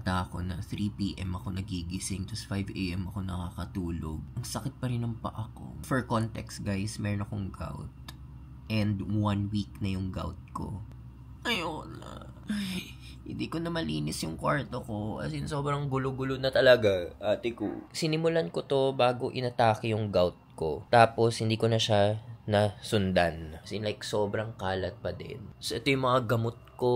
bata ako na 3 p.m. ako nagigising, tapos 5 a.m. ako nakakatulog. Ang sakit pa rin ng paa ko. For context guys, meron akong gout. And 1 week na yung gout ko. Ayun na. Hindi ko na malinis yung kwarto ko. As in, sobrang gulo-gulo na talaga, ate ko. Sinimulan ko to bago inatake yung gout ko. Tapos, hindi ko na siya nasundan. As in, like, sobrang kalat pa din. So, ito yung mga gamot ko.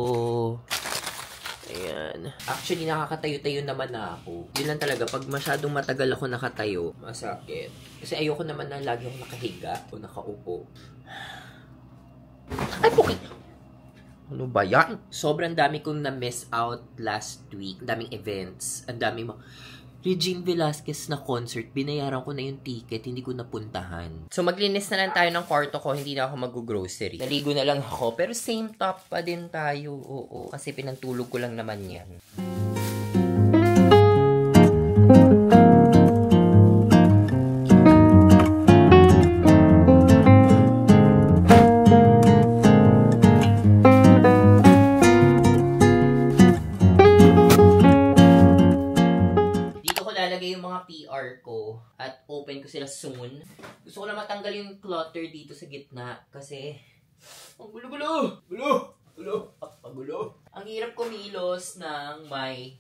Ayan. Actually, nakakatayo-tayo naman na ako. Yun lang talaga, pag masyadong matagal ako nakatayo, masakit. Kasi ayoko naman na lagi ako nakahiga o nakaupo. Ay, okay. Ano ba yan? Sobrang dami kong na-miss out last week. Ang daming events. Ang daming Regine Velasquez na concert. Binayaran ko na yung ticket. Hindi ko napuntahan. So, maglinis na lang tayo ng kwarto ko. Hindi na ako mag-grocery. Naligo na lang ako. Pero same top pa din tayo. Oo. Kasi pinantulog ko lang naman yan. PR ko at open ko sila soon. Gusto ko na matanggal yung clutter dito sa gitna kasi ang gulo-gulo! Gulo! Ang hirap kumilos ng may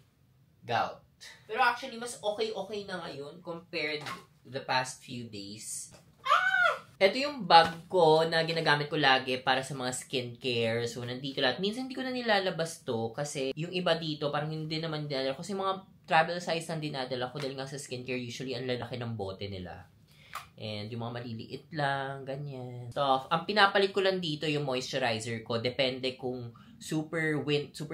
gout. Pero actually, mas okay na ngayon compared to the past few days. Ito yung bag ko na ginagamit ko lagi para sa mga skincare. So, nandito lahat. Minsan hindi ko na nilalabas to kasi yung iba dito parang hindi naman dinadala. Kasi mga travel size na dinadala ko dahil nga sa skincare, usually ang lalaki ng bote nila. And yung mga maliliit lang, ganyan. So, ang pinapalit ko lang dito yung moisturizer ko. Depende kung super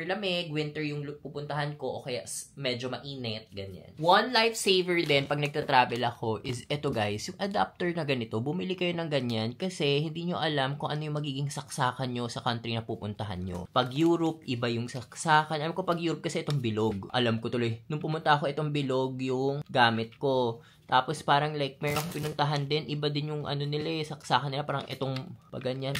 lamig, winter yung pupuntahan ko, o kaya medyo mainit, ganyan. One lifesaver din pag nagta-travel ako is eto guys, yung adapter na ganito. Bumili kayo ng ganyan kasi hindi nyo alam kung ano yung magiging saksakan nyo sa country na pupuntahan nyo. Pag Europe, iba yung saksakan. Alam ko pag Europe kasi itong bilog. Alam ko tuloy, nung pumunta ako itong bilog yung gamit ko. Tapos parang like, meron akong pinuntahan din, iba din yung ano nila, saksakan nila, parang itong pag ganyan.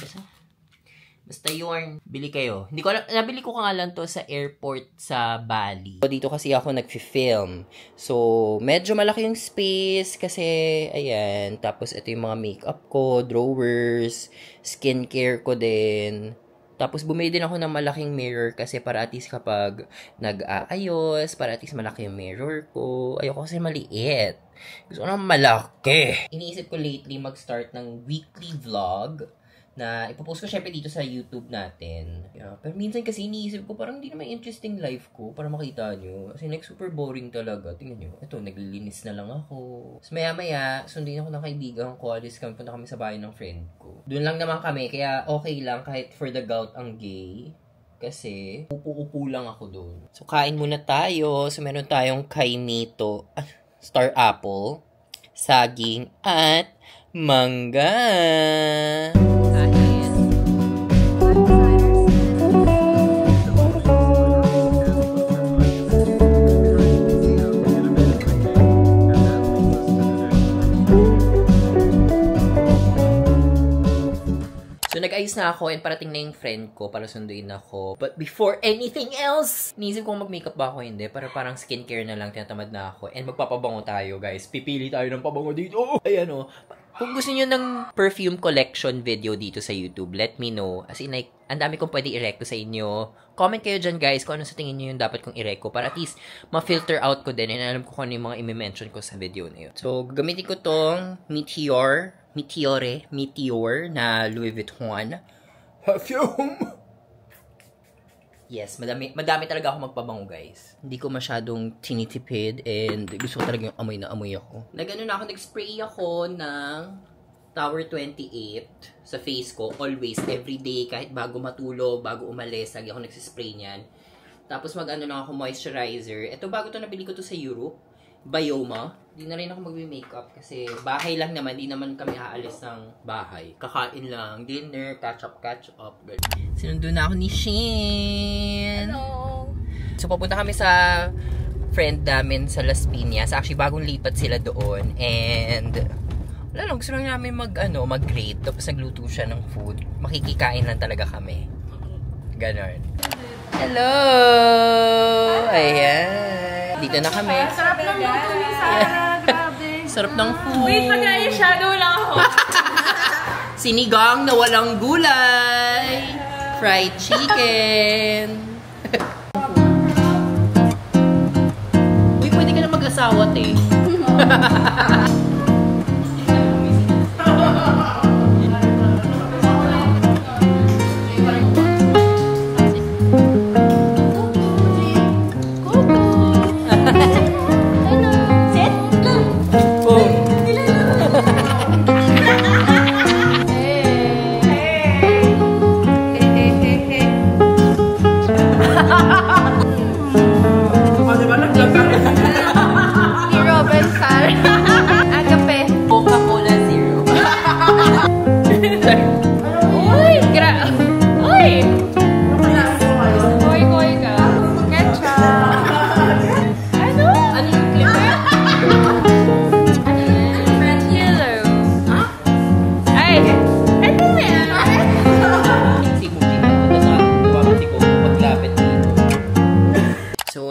Basta yun, bili kayo. Hindi ko alam, nabili ko nga lang to sa airport sa Bali. Dito kasi ako nag-film. So, medyo malaki yung space kasi, ayan. Tapos, ito yung mga makeup ko, drawers, skincare ko din. Tapos, bumili din ako ng malaking mirror kasi para at least kapag nag-aayos, para at least malaki yung mirror ko. Ayoko kasi maliit. Gusto ko naman malaki. Iniisip ko lately mag-start ng weekly vlog na ipopost ko syempre dito sa YouTube natin. Yeah. Pero minsan kasi iniisip ko parang hindi naman interesting life ko para makita nyo. Kasi like super boring talaga. Tingnan nyo. Ito, naglilinis na lang ako. Tapos maya-maya, sundin ako ng kaibigan ko. Alis kami, punta kami sa bahay ng friend ko. Doon lang naman kami, kaya okay lang kahit for the gout ang gay. Kasi upo-upo lang ako doon. So kain muna tayo. So meron tayong kainito, star apple, saging, at mangga. So, nag-ayos na ako and parating na yung friend ko para sunduin ako. But before anything else, niisip kong mag-makeup ba ako hindi. Para parang skincare na lang, tinatamad na ako. And magpapabango tayo, guys. Pipili tayo ng pabango dito. Ayan o. Kung gusto niyo ng perfume collection video dito sa YouTube, let me know. As in, like, ang dami kong pwede i-rec sa inyo. Comment kayo dyan, guys, kung ano sa tingin niyo yung dapat kong i-rec ko. Para at least, ma-filter out ko din. And alam ko kung ano yung mga i-mention ko sa video na yun. So, gagamitin ko tong Meteor na Louis Vuitton perfume. Yes, madami talaga ako magpabango, guys. Hindi ko masyadong tinitipid and gusto ko talaga yung amoy na amoy ako. Nag-spray ako ng Tower 28 sa face ko. Always, everyday, kahit bago matulog, bago umalis, lagi ako nagsispray niyan. Tapos lang ako moisturizer. Ito, bago to nabili ko to sa Europe. Bioma. Di na rin ako mag-makeup kasi bahay lang naman. Di naman kami aalis ng bahay. Kakain lang. Dinner, catch up. Sinundo na ako ni Shin. Hello! So, papunta kami sa friend namin sa Las Piñas. Actually, bagong lipat sila doon. And, wala lang. Gusto lang namin mag-grade. Tapos nagluto siya ng food. Makikikain lang talaga kami. Ganon. Hello! Ayan. Dito na kami. Sarap ng luto ni Sarah. Grabe. Sarap ng food. Wait, mag-eyeshadow lang ako. Sinigang na walang gulay. Fried chicken. Uy, pwede ka na mag-asawa, te.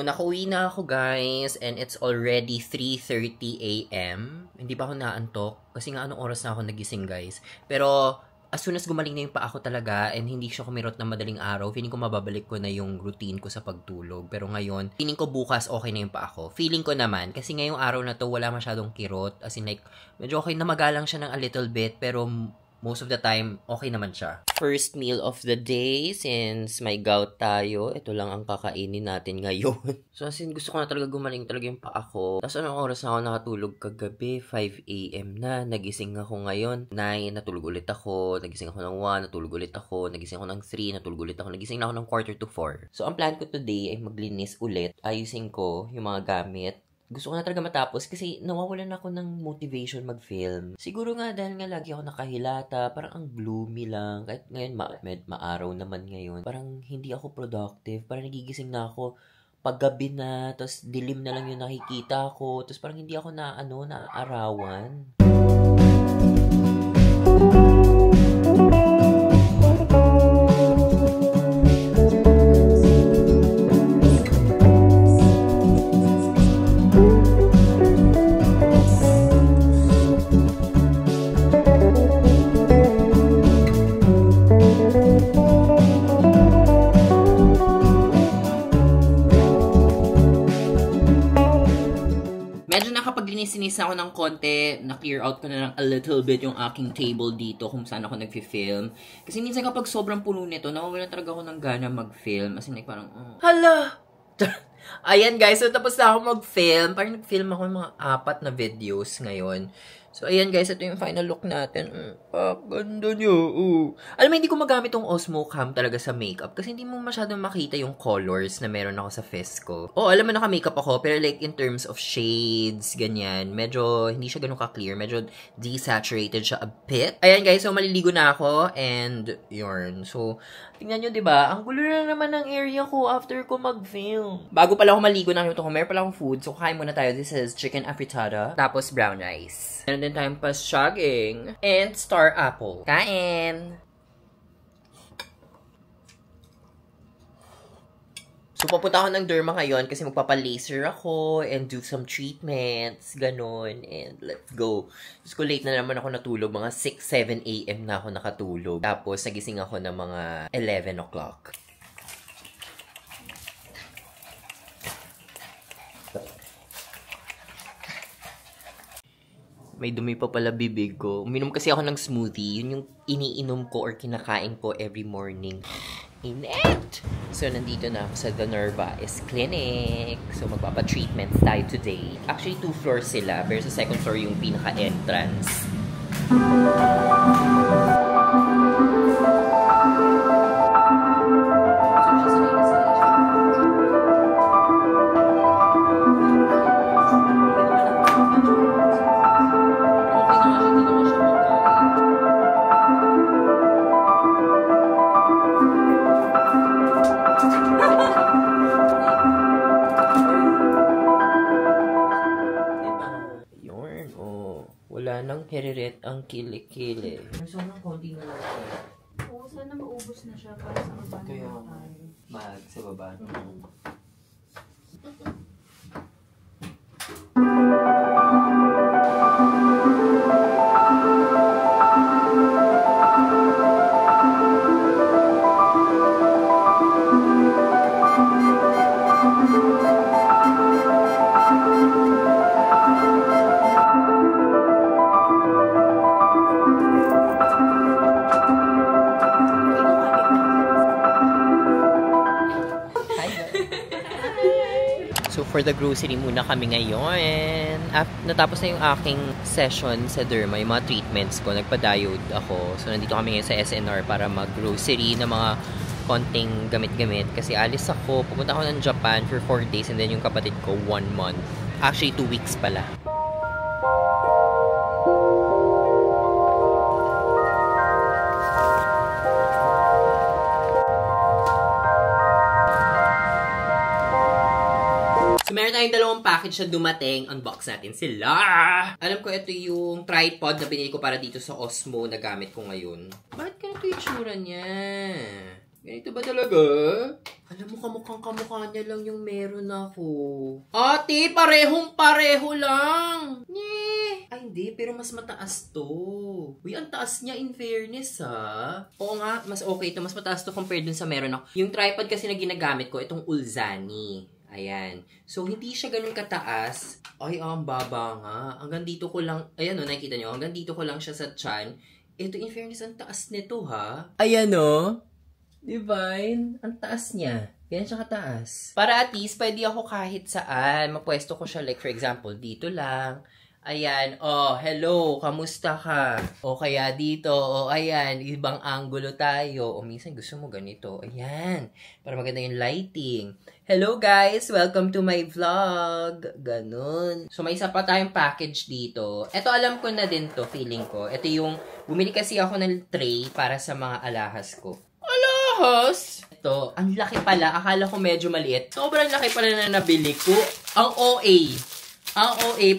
Nakauwi na ako guys and it's already 3:30 AM. Hindi pa ako naantok kasi nga anong oras na ako nagising guys. Pero as soon as gumaling na yung paa ko talaga and hindi siya kumirot na madaling araw, feeling ko mababalik ko na yung routine ko sa pagtulog. Pero ngayon, feeling ko bukas okay na yung paa ko. Feeling ko naman kasi ngayong araw na to wala masyadong kirot. As in like, medyo okay na magalang siya ng a little bit pero most of the time, okay naman siya. First meal of the day, since may gout tayo, ito lang ang kakainin natin ngayon. So, as in, gusto ko na talaga gumaling talaga yung paa ko. Tapos, anong oras na ako nakatulog kagabi? 5 AM na. Nagising ako ngayon. 9, natulog ulit ako. Nagising ako ng 1, natulog ulit ako. Nagising ako ng 3, natulog ulit ako. Nagising na ako ng 3:45. So, ang plan ko today ay maglinis ulit. Ayusin ko yung mga gamit. Gusto ko na talaga matapos kasi nawawalan ako ng motivation mag-film. Siguro nga dahil nga lagi ako nakahilata, parang ang gloomy lang. Kahit ngayon maaraw naman ngayon. Parang hindi ako productive. Parang nagigising na ako paggabi na, tapos dilim na lang yung nakikita ko. Tapos parang hindi ako naarawan. Sinis ako ng konti, na-clear out ko na lang a little bit yung aking table dito kung saan ako nag-film. Kasi minsan kapag sobrang puno nito, nawawalan talaga ako ng gana mag-film. As in, like, parang, hala! Ayan guys, so tapos na ako mag-film. Parang nag-film ako ng mga 4 na videos ngayon. So, ayan guys, ito yung final look natin. Ganda nyo. Alam mo, hindi ko magamit tong Osmo Cam talaga sa makeup kasi hindi mo masyadong makita yung colors na meron ako sa face ko. Alam mo, naka-makeup ako, pero like in terms of shades, ganyan, medyo hindi siya ganun ka-clear. Medyo desaturated siya a bit. Ayan guys, so maliligo na ako and yun. So, tingnan nyo, diba? Ang gulo na naman ng area ko after ko mag-film. Bago pala ako maligo, nakalimutan ko, meron pala akong food. So, kain muna tayo. This is chicken afritada, tapos brown rice. Meron din tayong pasyaging and star apple. Kain! So, papunta ako ng derma ngayon kasi magpapa-laser ako and do some treatments, ganun, and let's go. Tapos ko late na naman ako natulog, mga 6, 7 AM na ako nakatulog. Tapos, nagising ako ng mga 11 o'clock. May dumi pa pala bibig ko. Uminom kasi ako ng smoothie. Yun yung iniinom ko or kinakain ko every morning. Init! So, nandito na ako sa The Nervaes Clinic. So, magpapa-treatments tayo today. Actually, 2 floors sila. Pero sa second floor yung pinaka-entrance. Wala nang heriret ang kili-kili. So, nang konti na lang siya. Oo, sana maubos na siya para sa kabahan. Kaya, Mag sa baba. So, for the grocery muna kami ngayon. Natapos na yung aking session sa derma, yung mga treatments ko. Nagpa-diode ako. So, nandito kami ngayon sa SNR para mag-grocery ng mga konting gamit-gamit. Kasi alis ako. Pupunta ako ng Japan for 4 days and then yung kapatid ko 1 month. Actually, 2 weeks pala. So, meron tayong dalawang package na dumating. Unbox natin sila. Alam ko, ito yung tripod na binili ko para dito sa Osmo na gamit ko ngayon. Bakit ganito yung itsura niya? Ganito ba talaga? Alam mo, kamukha niya lang yung meron ako. Ate, parehong-pareho lang. Ay, hindi. Pero mas mataas to. Uy, ang taas niya in fairness, ha? Oo nga, mas okay to. Mas mataas to compared dun sa meron ako. Yung tripod kasi na ginagamit ko, itong Ulzani. Ayan. So, hindi siya ganun kataas. Ay, ang baba nga. Hanggang dito ko lang, ayan o, nakikita nyo, hanggang dito ko lang siya sa tiyan. Ito, in fairness, ang taas nito, ha? Ayan o. Divine. Ang taas niya. Yan siya kataas. Para at least, pwede ako kahit saan. Mapwesto ko siya, like, for example, dito lang. Ayan, oh, hello, kamusta ka? O kaya dito, o ayan, ibang angulo tayo. O minsan gusto mo ganito, ayan, para maganda yung lighting. Hello guys, welcome to my vlog. Ganun. So may isa pa tayong package dito. Ito alam ko na din to, feeling ko. Ito yung, bumili kasi ako ng tray para sa mga alahas ko. Alahas? Ito, ang laki pala. Akala ko medyo maliit. Sobrang laki pala na nabili ko. Ang OA. Ang OA,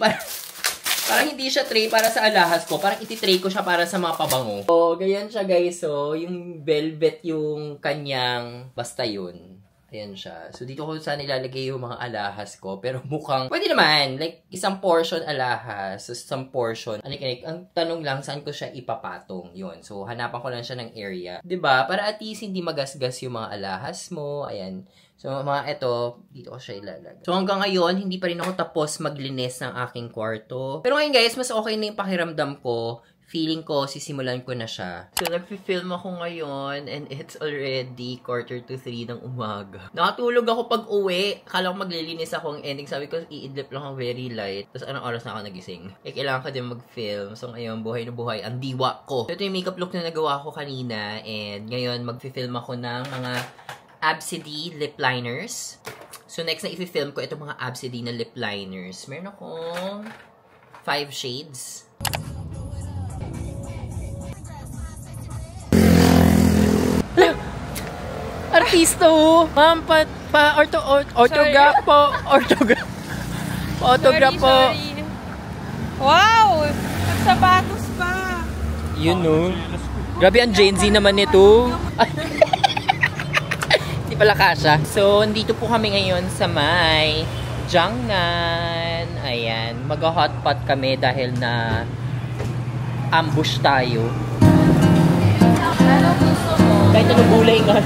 parang hindi siya tray para sa alahas ko. Parang iti-tray ko siya para sa mga pabango. So, ganyan siya guys. So, yung velvet yung kanyang, basta yun. Ayan siya. So, dito ko sana ilalagay yung mga alahas ko. Pero mukhang, pwede naman. Like, isang portion alahas. So, isang portion. Ang tanong lang, saan ko siya ipapatong? Yun. So, hanapan ko lang siya ng area. 'Di ba? Para at least hindi magasgas yung mga alahas mo. Ayan. So, mga ito, dito ko siya ilalagay. So, hanggang ngayon, hindi pa rin ako tapos maglinis ng aking kwarto. Pero ngayon guys, mas okay na yung pakiramdam ko. Feeling ko, sisimulan ko na siya. So, nag-film ako ngayon and it's already 2:45 ng umaga. Nakatulog ako pag uwi. Akala ko maglilinis ako ang ending. Sabi ko, i-idlip lang ako very light. Tapos, anong oras na ako nagising? Eh, kailangan ka din mag-film. So, ngayon, buhay na buhay. Ang diwa ko. So, ito yung makeup look na nagawa ko kanina. And ngayon, mag-film ako ng mga Absidy lip liners. So, next na i-film ko itong mga Absidy na lip liners. Meron akong 5 shades. Artista oh! Ma'am, autograph po. Autograph po. Sorry. Wow! Nagsapatos pa. Yun no. Grabe ang Gen Z naman nito. Hindi pala kasha. So, nandito po kami ngayon sa may Jiangnan. Ayan. Mag-hotpot kami dahil na ambush tayo. Ano gusto mo? Kahit ano gulay nga.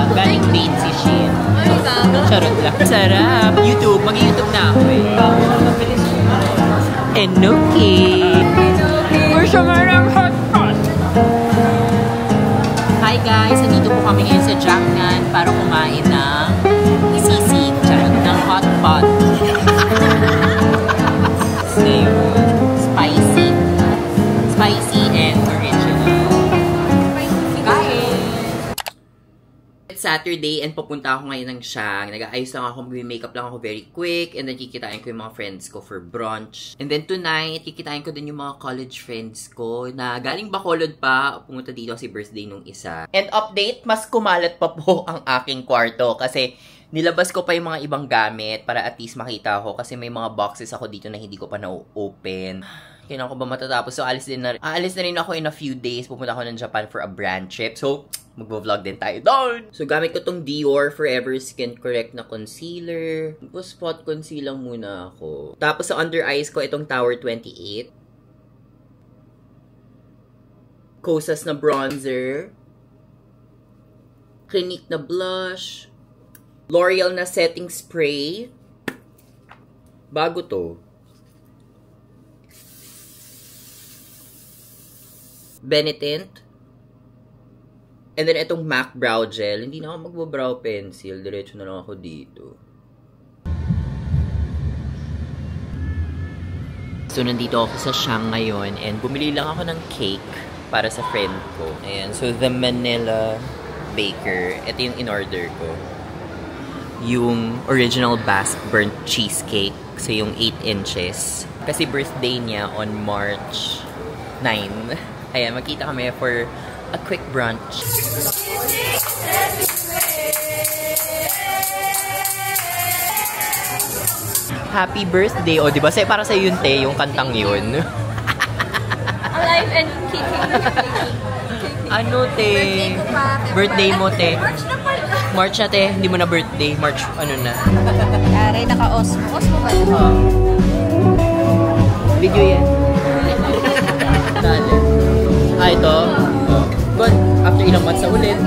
Galing Bain si Shin. Charot lang. Sarap. YouTube. Mag-YouTube na ako eh. Enoki. Gusto mo ng hotpot. Hi guys. Nandito po kami ngayon sa Jiangnan para kumain ng sisig. Charot. Ng hotpot. Ngayon. Spicy and original. Kain! It's Saturday and pupunta ako ngayon ng Siang. Nag-aayos lang ako, makeup lang ako very quick and then kikitain ko yung mga friends ko for brunch. And then tonight, kikitain ko din yung mga college friends ko na galing Bacolod pa. Pumunta dito kasi birthday nung isa. And update, mas kumalat pa po ang aking kwarto kasi Nilabas ko pa yung mga ibang gamit para at least makita ko kasi may mga boxes ako dito na hindi ko pa na-open. Kailangan ko ba matatapos? So, aalis na rin ako in a few days. Pupunta ako ng Japan for a brand trip. So, magvo-vlog din tayo doon. So, gamit ko tong Dior Forever Skin Correct na concealer. Tapos, spot concealer muna ako. Tapos, sa under eyes ko, itong Tower 28. Kosas na bronzer. Clinique na blush. L'Oreal na setting spray. Bago to. Benetint. And then, itong MAC Brow Gel. Hindi na ako magbo-brow pencil. Diretso na lang ako dito. So, nandito ako sa Siang ngayon. And bumili lang ako ng cake para sa friend ko. Ayan. So, the Manila Baker. Ito yung in-order ko. Yung original Basque burnt cheesecake. So, yung 8 inches. Kasi birthday niya on March 9. Ayan, magkita kami for a quick brunch. Happy birthday! O, diba? Para sa yun, te, yung kantang yun. Alive and kicking. Ano, te? Birthday mo, te. March na, te. Hindi mo na birthday. March, ano na. Yari, naka-osmo. Osmo ba yun? Video yan. Dali. Ito. Good. After ilang months na ulit.